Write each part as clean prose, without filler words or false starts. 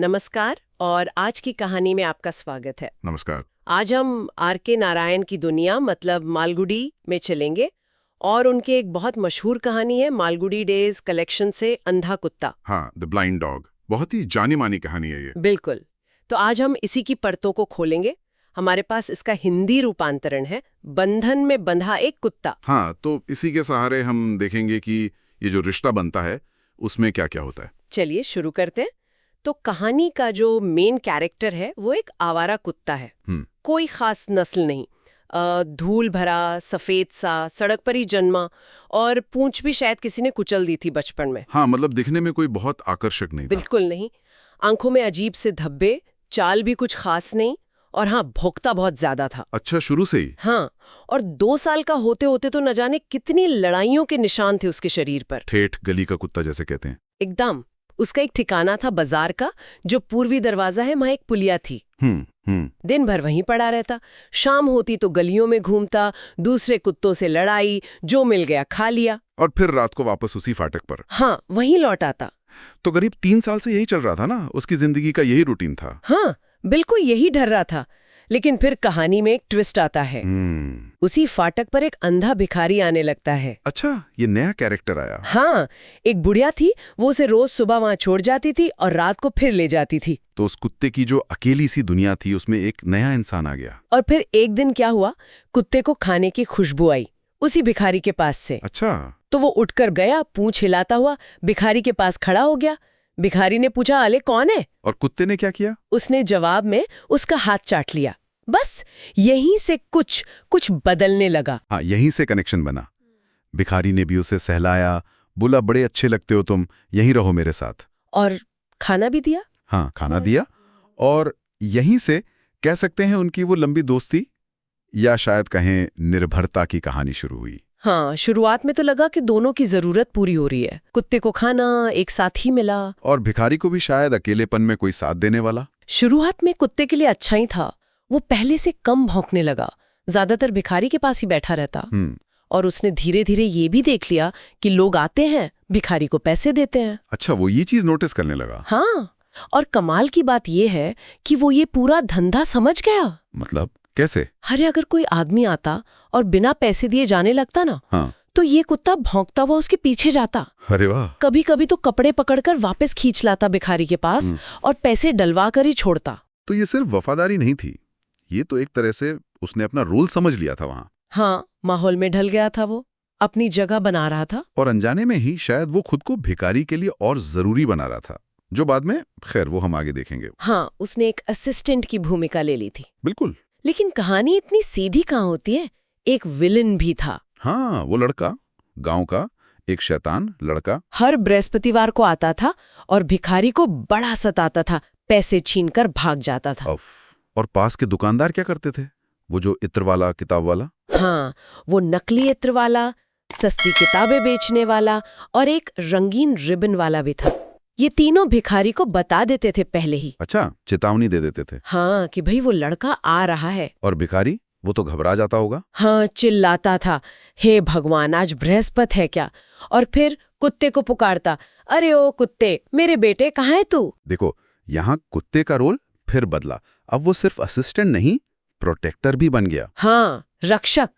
नमस्कार और आज की कहानी में आपका स्वागत है। नमस्कार। आज हम आर.के. नारायण की दुनिया मतलब मालगुडी में चलेंगे और उनके एक बहुत मशहूर कहानी है मालगुडी डेज कलेक्शन से अंधा कुत्ता। हाँ, द ब्लाइंड डॉग बहुत ही जानी मानी कहानी है ये। बिल्कुल। तो आज हम इसी की परतों को खोलेंगे। हमारे पास इसका हिंदी रूपांतरण है बंधन में बंधा एक कुत्ता। हाँ, तो इसी के सहारे हम देखेंगे कि ये जो रिश्ता बनता है उसमें क्या क्या होता है। चलिए शुरू करते हैं। तो कहानी का जो मेन कैरेक्टर है वो एक आवारा कुत्ता है। कोई खास नस्ल नहीं, धूल भरा सफेद सा, सड़क पर ही जन्मा और पूंछ भी शायद किसी ने कुचल दी थी बचपन में। हाँ, मतलब दिखने में कोई बहुत आकर्षक नहीं था। बिल्कुल नहीं। आंखों में अजीब से धब्बे, चाल भी कुछ खास नहीं और हाँ, भौंकता बहुत ज्यादा था। अच्छा, शुरू से ही? हाँ, और 2 साल का होते होते तो न जाने कितनी लड़ाइयों के निशान थे उसके शरीर पर। ठेठ गली का कुत्ता जैसे कहते हैं। एकदम। उसका एक ठिकाना था बाजार का, जो पूर्वी दरवाजा है, वहां एक पुलिया थी। दिन भर वहीं पड़ा रहता। शाम होती तो गलियों में घूमता, दूसरे कुत्तों से लड़ाई, जो मिल गया खा लिया और फिर रात को वापस उसी फाटक पर। हाँ, वहीं लौट आता। तो करीब 3 साल से यही चल रहा था ना, उसकी जिंदगी का यही रूटीन था। हाँ, बिल्कुल यही डर रहा था। लेकिन फिर कहानी में एक ट्विस्ट आता है। उसी फाटक पर एक अंधा भिखारी आने लगता है। अच्छा, ये नया कैरेक्टर आया। हाँ, एक बुढ़िया थी, वो उसे रोज सुबह वहां छोड़ जाती थी और रात को फिर ले जाती थी। तो उस कुत्ते की जो अकेली सी दुनिया थी उसमें एक नया इंसान आ गया। और फिर एक दिन क्या हुआ, कुत्ते को खाने की खुशबू आई उसी भिखारी के पास से। अच्छा। तो वो उठकर गया, पूंछ हिलाता हुआ भिखारी के पास खड़ा हो गया। भिखारी ने पूछा, अले कौन है? और कुत्ते ने क्या किया? उसने जवाब में उसका हाथ चाट लिया। बस यहीं से कुछ बदलने लगा। हाँ, यहीं से कनेक्शन बना। भिखारी ने भी उसे सहलाया, बोला बड़े अच्छे लगते हो तुम, यहीं रहो मेरे साथ। और खाना भी दिया। हाँ, खाना दिया। और यहीं से कह सकते हैं उनकी वो लंबी दोस्ती या शायद कहें निर्भरता की कहानी शुरू हुई। हाँ, शुरुआत में तो लगा कि दोनों की जरूरत पूरी हो रही है। कुत्ते को खाना एक साथ ही मिला और भिखारी को भी शायद अकेलेपन में कोई साथ देने वाला। शुरुआत में कुत्ते के लिए अच्छा ही था। वो पहले से कम भौंकने लगा, ज्यादातर भिखारी के पास ही बैठा रहता। और उसने धीरे धीरे ये भी देख लिया कि लोग आते हैं, भिखारी को पैसे देते हैं। अच्छा, वो ये चीज नोटिस करने लगा। हाँ, और कमाल की बात ये है कि वो ये पूरा धंधा समझ गया। मतलब कैसे? अरे अगर कोई आदमी आता और बिना पैसे दिए जाने लगता ना, हाँ, तो ये कुत्ता भौंकता हुआ उसके पीछे जाता। अरे वाह। कभी कभी तो कपड़े पकड़कर वापस खींच लाता भिखारी के पास और पैसे डलवा कर ही छोड़ता। तो ये सिर्फ वफादारी नहीं थी, ये तो एक तरह से उसने अपना रोल समझ लिया था वहां। हाँ, माहौल में ढल गया था, वो अपनी जगह बना रहा था। और अनजाने में ही शायद वो खुद को भिखारी के लिए और जरूरी बना रहा था, जो बाद में खैर वो हम आगे देखेंगे। हाँ, उसने एक असिस्टेंट की भूमिका ले ली थी। बिल्कुल। लेकिन कहानी इतनी सीधी कहाँ होती है, एक विलन भी था। हाँ, वो लड़का, गांव का एक शैतान लड़का, हर बृहस्पतिवार को आता था और भिखारी को बड़ा सताता था, पैसे छीनकर भाग जाता था। और पास के दुकानदार क्या करते थे? वो जो इत्र वाला, किताब वाला। हाँ, वो नकली इत्र वाला, सस्ती किताबें बेचने वाला और एक रंगीन रिबन वाला भी था। ये तीनों भिखारी को बता देते थे पहले ही। अच्छा, चेतावनी दे देते थे। हाँ, कि भाई वो लड़का आ रहा है। और भिखारी वो तो घबरा जाता होगा। हाँ, चिल्लाता था, हे भगवान, आज बृहस्पति है क्या? और फिर कुत्ते को पुकारता, अरे ओ कुत्ते, मेरे बेटे कहाँ है तू? देखो, यहाँ कुत्ते का रोल फिर बदला। अब वो सिर्फ असिस्टेंट नहीं, प्रोटेक्टर भी बन गया। हाँ, रक्षक।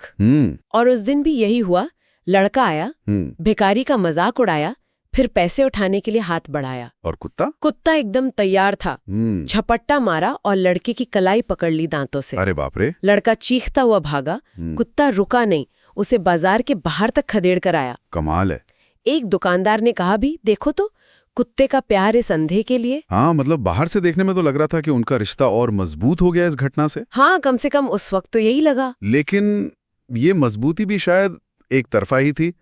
और उस दिन भी यही हुआ। लड़का आया, भिखारी का मजाक उड़ाया, फिर पैसे उठाने के लिए हाथ बढ़ाया। और कुत्ता एकदम तैयार था। झपट्टा मारा और लड़के की कलाई पकड़ ली दांतों से। अरे बाप रे। लड़का चीखता हुआ भागा। कुत्ता रुका नहीं, उसे बाजार के बाहर तक खदेड़ कर आया। कमाल है। एक दुकानदार ने कहा भी, देखो तो कुत्ते का प्यार इस अंधे के लिए। हाँ, मतलब बाहर से देखने में तो लग रहा था कि उनका रिश्ता और मजबूत हो गया इस घटना से। हाँ, कम से कम उस वक्त तो यही लगा। लेकिन ये मजबूती भी शायद एक तरफा ही थी।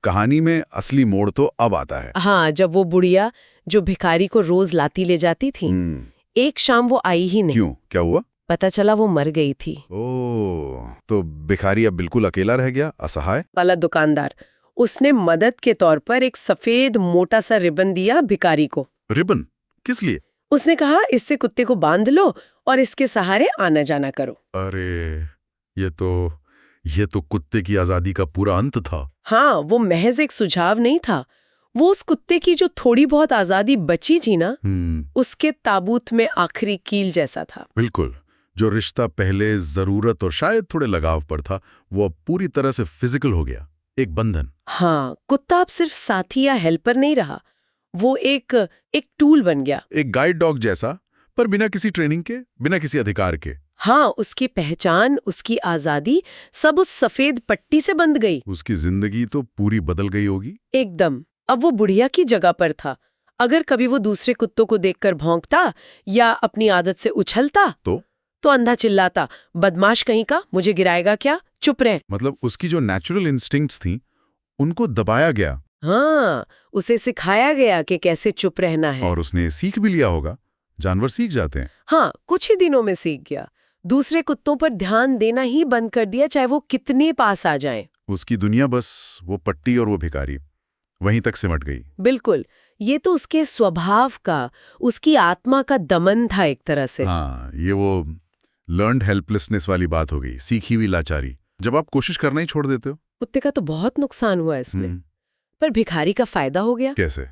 कहानी में असली मोड़ तो अब आता है। हाँ, जब वो बुढ़िया जो भिखारी को रोज लाती ले जाती थी, एक शाम वो आई ही नहीं। क्यों, क्या हुआ? पता चला वो मर गई थी। ओह, तो भिखारी अब बिल्कुल अकेला रह गया, असहाय। वाला दुकानदार, उसने मदद के तौर पर एक सफेद मोटा सा रिबन दिया भिखारी को। रिबन? किस लिए? उसने कहा, इससे कुत्ते को बांध लो और इसके सहारे आना जाना करो। अरे, ये तो कुत्ते की आजादी का पूरा अंत था। हाँ, वो महज एक सुझाव नहीं था, वो उस कुत्ते की जो थोड़ी बहुत आजादी बची थी ना, उसके ताबूत में आखिरी कील जैसा था। बिल्कुल। जो रिश्ता पहले जरूरत और शायद थोड़े लगाव पर था, वो अब पूरी तरह से फिजिकल हो गया, एक बंधन। हाँ, कुत्ता अब सिर्फ साथी या हेल्पर नहीं रहा, वो एक टूल बन गया। एक गाइड डॉग जैसा, पर बिना किसी ट्रेनिंग के, बिना किसी अधिकार के। हाँ, उसकी पहचान, उसकी आजादी सब उस सफेद पट्टी से बंध गई। उसकी जिंदगी तो पूरी बदल गई होगी। एकदम। अब वो बुढ़िया की जगह पर था। अगर कभी वो दूसरे कुत्तों को देखकर भौंकता या अपनी आदत से उछलता तो अंधा चिल्लाता, बदमाश कहीं का, मुझे गिराएगा क्या, चुप रहे। मतलब उसकी जो नेचुरल इंस्टिंक्ट्स थी, उनको दबाया गया। हाँ, उसे सिखाया गया कि कैसे चुप रहना है। और उसने सीख भी लिया होगा। जानवर सीख जाते हैं। हाँ, कुछ ही दिनों में सीख गया। दूसरे कुत्तों पर ध्यान देना ही बंद कर दिया, चाहे वो कितने पास आ जाएं। उसकी दुनिया बस वो पट्टी और वो भिखारी, वहीं तक सिमट गई। बिल्कुल। ये तो उसके स्वभाव का, उसकी आत्मा का दमन था एक तरह से। हाँ, ये वो लर्न्ड हेल्पलेसनेस वाली बात हो गई, सीखी हुई लाचारी। जब आप कोशिश करना ही छोड़ देते हो। कुत्ते का तो बहुत नुकसान हुआ इसमें, पर भिखारी का फायदा हो गया। कैसे?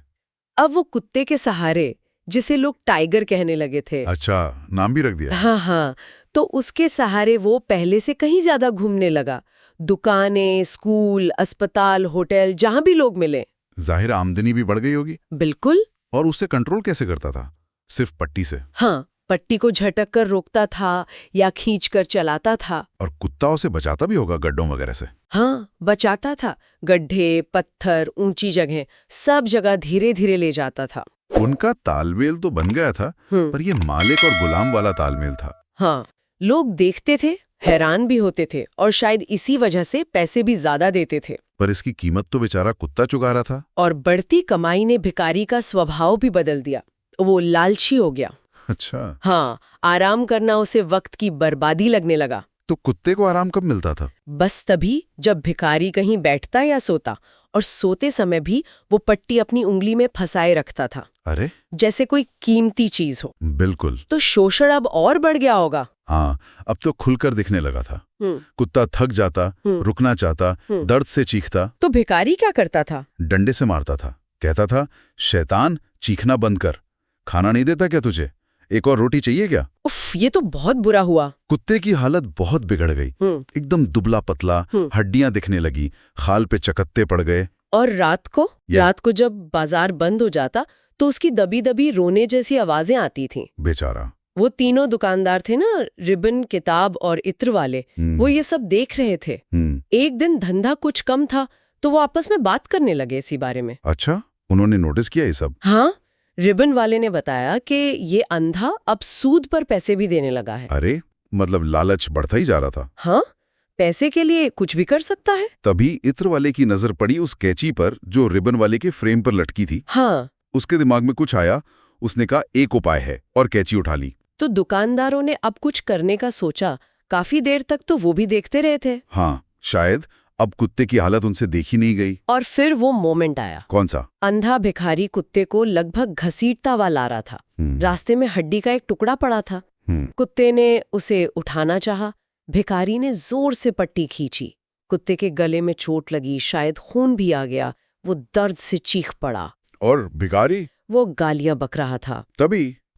अब वो कुत्ते के सहारे, जिसे लोग टाइगर कहने लगे थे। अच्छा, नाम भी रख दिया। हाँ, तो उसके सहारे वो पहले से कहीं ज्यादा घूमने लगा। दुकानें, स्कूल, अस्पताल, होटल, जहां भी लोग मिले। जाहिर आमदनी भी बढ़ गई होगी। बिल्कुल। और उसे कंट्रोल कैसे करता था? सिर्फ पट्टी से? हाँ, पट्टी को झटक कर रोकता था या खींच कर चलाता था। और कुत्ता उसे बचाता भी होगा गड्ढों वगैरह से? हाँ, बचाता था। गड्ढे, पत्थर, ऊंची जगह, सब जगह धीरे धीरे ले जाता था। उनका तालमेल तो बन गया था, पर ये मालिक और गुलाम वाला तालमेल था। हाँ, लोग देखते थे, हैरान भी होते थे, और शायद इसी वजह से पैसे भी ज्यादा देते थे। पर इसकी कीमत तो बेचारा कुत्ता चुका रहा था। और बढ़ती कमाई ने भिखारी का स्वभाव भी बदल दिया। वो लालची हो गया। अच्छा। हाँ, आराम करना उसे वक्त की बर्बादी लगने लगा। तो कुत्ते को आराम कब मिलता था? बस तभी जब भिखारी कहीं बैठता या सोता, और सोते समय भी वो पट्टी अपनी उंगली में फंसाए रखता था। अरे, जैसे कोई कीमती चीज हो। बिल्कुल। तो शोषण अब और बढ़ गया होगा। हाँ, अब तो खुलकर दिखने लगा था। कुत्ता थक जाता, रुकना चाहता, दर्द से चीखता। तो भिखारी क्या करता था? डंडे से मारता था। कहता था, शैतान, चीखना बंद कर। खाना नहीं देता क्या तुझे? एक और रोटी चाहिए क्या? उफ, ये तो बहुत बुरा हुआ। कुत्ते की हालत बहुत बिगड़ गई। एकदम दुबला पतला, हड्डियां दिखने लगी, खाल पे चकत्ते पड़ गए। और रात को जब बाजार बंद हो जाता तो उसकी दबी दबी रोने जैसी आवाजें आती थीं। बेचारा। वो तीनों दुकानदार थे ना, रिबन, किताब और इत्र वाले, वो ये सब देख रहे थे। एक दिन धंधा कुछ कम था तो वो आपस में बात करने लगे इसी बारे में। अच्छा, उन्होंने नोटिस किया ये सब? हाँ, रिबन वाले ने बताया कि ये अंधा अब सूद पर पैसे भी देने लगा है। अरे, मतलब लालच बढ़ता ही जा रहा था। हाँ, पैसे के लिए कुछ भी कर सकता है। तभी इत्र वाले की नजर पड़ी उस कैंची पर जो रिबन वाले के फ्रेम पर लटकी थी। हाँ, उसके दिमाग में कुछ आया। उसने कहा, एक उपाय है, और कैंची उठा ली। तो दुकानदारों ने अब कुछ करने का सोचा। काफी देर तक तो वो भी देखते रहे थे। हाँ, शायद अब कुत्ते की हालत उनसे देखी नहीं गई। और फिर वो मोमेंट आया। कौन सा? अंधा भिखारी कुत्ते को लगभग घसीटता हुआ ला रहा था। रास्ते में हड्डी का एक टुकड़ा पड़ा था। कुत्ते ने उसे उठाना चाहा। भिखारी ने जोर से पट्टी खींची। कुत्ते के गले में चोट लगी, शायद खून भी आ गया। वो दर्द से चीख पड़ा। और भिखारी? वो गालियां बक रहा था।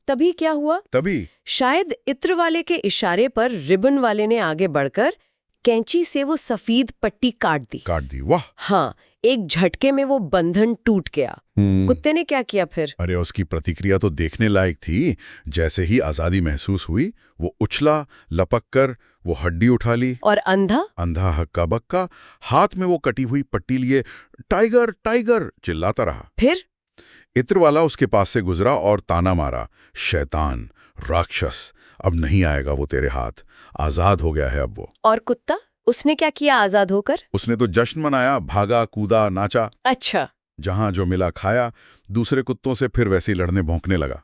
तभी क्या हुआ? शायद इत्र वाले के इशारे पर रिबन वाले ने आगे बढ़कर कैंची से वो सफेद पट्टी काट दी। वाह। हाँ, एक झटके में वो बंधन टूट गया। कुत्ते ने क्या किया फिर? अरे, उसकी प्रतिक्रिया तो देखने लायक थी। जैसे ही आजादी महसूस हुई, वो उछला, लपक कर वो हड्डी उठा ली। और अंधा हक्का बक्का, हाथ में वो कटी हुई पट्टी लिए टाइगर टाइगर चिल्लाता रहा। फिर इत्र वाला उसके पास से गुजरा और ताना मारा, शैतान, राक्षस, अब नहीं आएगा वो तेरे हाथ। आजाद हो गया है अब वो। और कुत्ता, उसने क्या किया आजाद होकर? उसने तो जश्न मनाया, भागा, कूदा, नाचा। अच्छा। जहां जो मिला खाया। दूसरे कुत्तों से फिर वैसे ही लड़ने भौंकने लगा।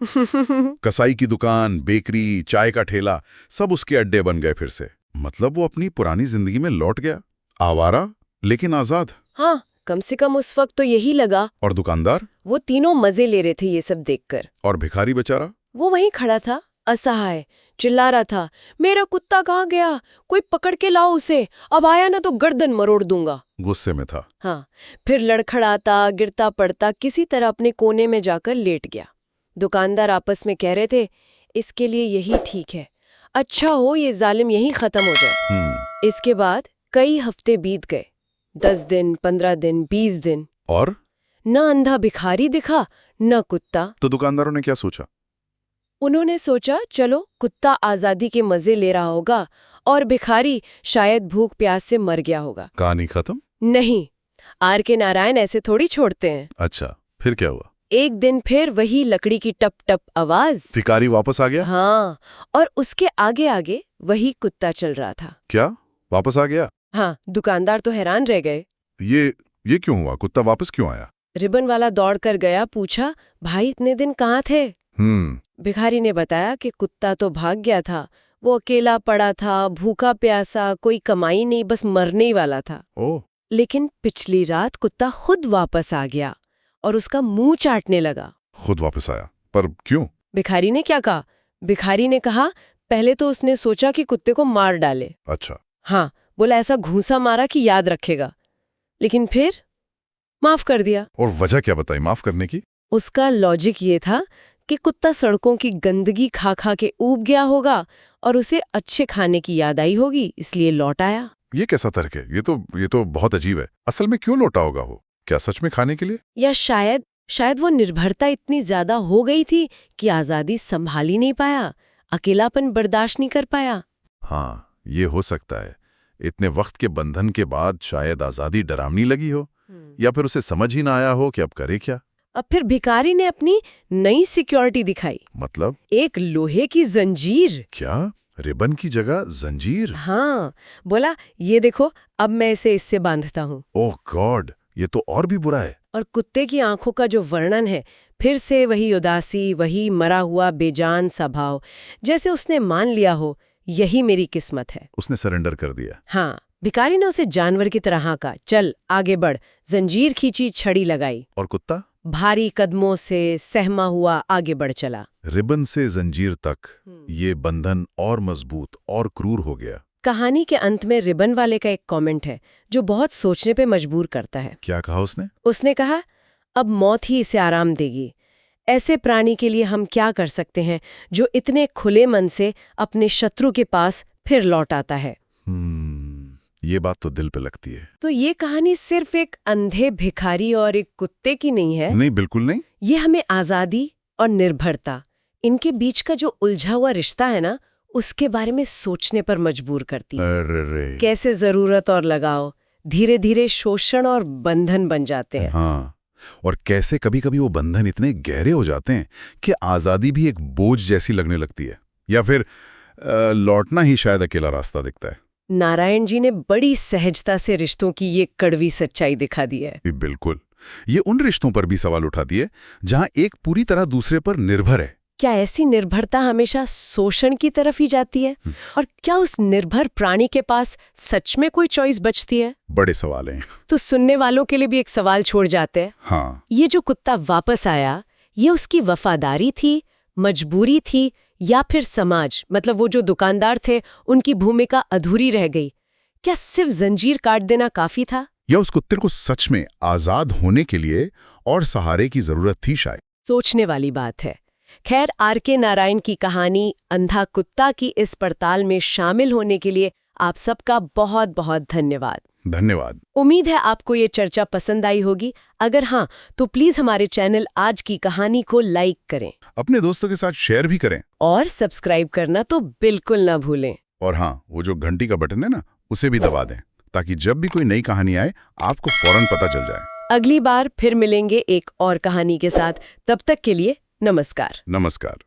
कसाई की दुकान, बेकरी, चाय का ठेला, सब उसके अड्डे बन गए फिर से। मतलब वो अपनी पुरानी जिंदगी में लौट गया, आवारा लेकिन आजाद। हाँ, कम से कम उस वक्त तो यही लगा। और दुकानदार? वो तीनों मजे ले रहे थे ये सब देखकर। और भिखारी बेचारा? वो वहीं खड़ा था, असहाय, चिल्ला रहा था, मेरा कुत्ता कहाँ गया, कोई पकड़ के लाओ उसे, अब आया ना तो गर्दन मरोड़ दूंगा। गुस्से में था। हाँ, फिर लड़खड़ाता गिरता पड़ता किसी तरह अपने कोने में जाकर लेट गया। दुकानदार आपस में कह रहे थे, इसके लिए यही ठीक है, अच्छा हो ये जालिम यहीं खत्म हो जाए। इसके बाद कई हफ्ते बीत गए, 10 दिन, 15 दिन, 20 दिन, और न अंधा भिखारी दिखा न कुत्ता। तो दुकानदारों ने क्या सोचा? उन्होंने सोचा चलो कुत्ता आजादी के मजे ले रहा होगा और भिखारी शायद भूख प्यास से मर गया होगा। कहानी खत्म? नहीं, आर.के. नारायण ऐसे थोड़ी छोड़ते हैं। अच्छा, फिर क्या हुआ? एक दिन फिर वही लकड़ी की टप टप आवाज। भिखारी वापस आ गया? हाँ, और उसके आगे आगे वही कुत्ता चल रहा था। क्या वापस आ गया? हाँ, दुकानदार तो हैरान रह गए। ये क्यों हुआ? कुत्ता वापस क्यों आया? रिबन वाला दौड़ कर गया, पूछा, भाई इतने दिन कहाँ थे? भिखारी ने बताया कि कुत्ता तो भाग गया था, वो अकेला पड़ा था, भूखा प्यासा, कोई कमाई नहीं, बस मरने ही वाला था। ओह। लेकिन पिछली रात कुत्ता खुद वापस आ गया और उसका मुंह चाटने लगा। खुद वापस आया? पर क्यों? भिखारी ने क्या कहा? भिखारी ने कहा, पहले तो उसने सोचा कि कुत्ते को मार डाले। अच्छा। हाँ, बोला ऐसा घूंसा मारा कि याद रखेगा, लेकिन फिर माफ कर दिया। और वजह क्या बताई माफ करने की? उसका लॉजिक ये था कि कुत्ता सड़कों की गंदगी खा खा के ऊब गया होगा और उसे अच्छे खाने की याद आई होगी, इसलिए लौट आया। ये कैसा तर्क है? ये तो बहुत अजीब है। असल में क्यों लौटा होगा वो? क्या सच में खाने के लिए? या शायद वो निर्भरता इतनी ज्यादा हो गई थी कि आजादी संभाल ही नहीं पाया, अकेलापन बर्दाश्त नहीं कर पाया। हाँ, ये हो सकता है। इतने वक्त के बंधन के बाद शायद आजादी डरावनी लगी हो, या फिर उसे समझ ही ना आया हो कि अब करे क्या। अब फिर भिखारी ने अपनी नई सिक्योरिटी दिखाई। मतलब? एक लोहे की जंजीर। क्या? रिबन की जगह जंजीर? हाँ, बोला ये देखो, अब मैं इसे इससे बांधता हूँ। ओह गॉड, ये तो और भी बुरा है। और कुत्ते की आंखों का जो वर्णन है, फिर से वही उदासी, वही मरा हुआ बेजान सा भाव, जैसे उसने मान लिया हो यही मेरी किस्मत है। उसने सरेंडर कर दिया। हाँ, भिखारी ने उसे जानवर की तरह कहा, चल आगे बढ़, जंजीर खींची, छड़ी लगाई। और कुत्ता भारी कदमों से सहमा हुआ आगे बढ़ चला। रिबन से जंजीर तक ये बंधन और मजबूत और क्रूर हो गया। कहानी के अंत में रिबन वाले का एक कमेंट है जो बहुत सोचने पे मजबूर करता है। क्या कहा उसने? उसने कहा, अब मौत ही इसे आराम देगी। ऐसे प्राणी के लिए हम क्या कर सकते हैं जो इतने खुले मन से अपने शत्रु के पास फिर लौट आता है। ये बात तो दिल पे लगती है। तो ये कहानी सिर्फ एक अंधे भिखारी और एक कुत्ते की नहीं है। नहीं, बिल्कुल नहीं। ये हमें आजादी और निर्भरता, इनके बीच का जो उलझा हुआ रिश्ता है ना, उसके बारे में सोचने पर मजबूर करती है। अरे कैसे जरूरत और लगाव धीरे धीरे शोषण और बंधन बन जाते हैं। हाँ, और कैसे कभी कभी वो बंधन इतने गहरे हो जाते हैं कि आजादी भी एक बोझ जैसी लगने लगती है, या फिर लौटना ही शायद अकेला रास्ता दिखता है। नारायण जी ने बड़ी सहजता से रिश्तों की ये कड़वी सच्चाई दिखा दी है। बिल्कुल, ये उन रिश्तों पर भी सवाल उठा दिए जहां एक पूरी तरह दूसरे पर निर्भर है। क्या ऐसी निर्भरता हमेशा शोषण की तरफ ही जाती है? और क्या उस निर्भर प्राणी के पास सच में कोई चॉइस बचती है? बड़े सवाल हैं। तो सुनने वालों के लिए भी एक सवाल छोड़ जाते हैं। हाँ, ये जो कुत्ता वापस आया, ये उसकी वफादारी थी, मजबूरी थी, या फिर समाज, मतलब वो जो दुकानदार थे उनकी भूमिका अधूरी रह गई? क्या सिर्फ जंजीर काट देना काफी था, या उस कुत्ते को सच में आजाद होने के लिए और सहारे की जरूरत थी? शायद सोचने वाली बात है। खैर, आर.के. नारायण की कहानी अंधा कुत्ता की इस पड़ताल में शामिल होने के लिए आप सबका बहुत बहुत धन्यवाद। धन्यवाद। उम्मीद है आपको ये चर्चा पसंद आई होगी। अगर हाँ, तो प्लीज हमारे चैनल आज की कहानी को लाइक करें, अपने दोस्तों के साथ शेयर भी करें, और सब्सक्राइब करना तो बिल्कुल ना भूलें। और हाँ, वो जो घंटी का बटन है ना, उसे भी दबा दें, ताकि जब भी कोई नई कहानी आए आपको फौरन पता चल जाए। अगली बार फिर मिलेंगे एक और कहानी के साथ। तब तक के लिए नमस्कार। नमस्कार।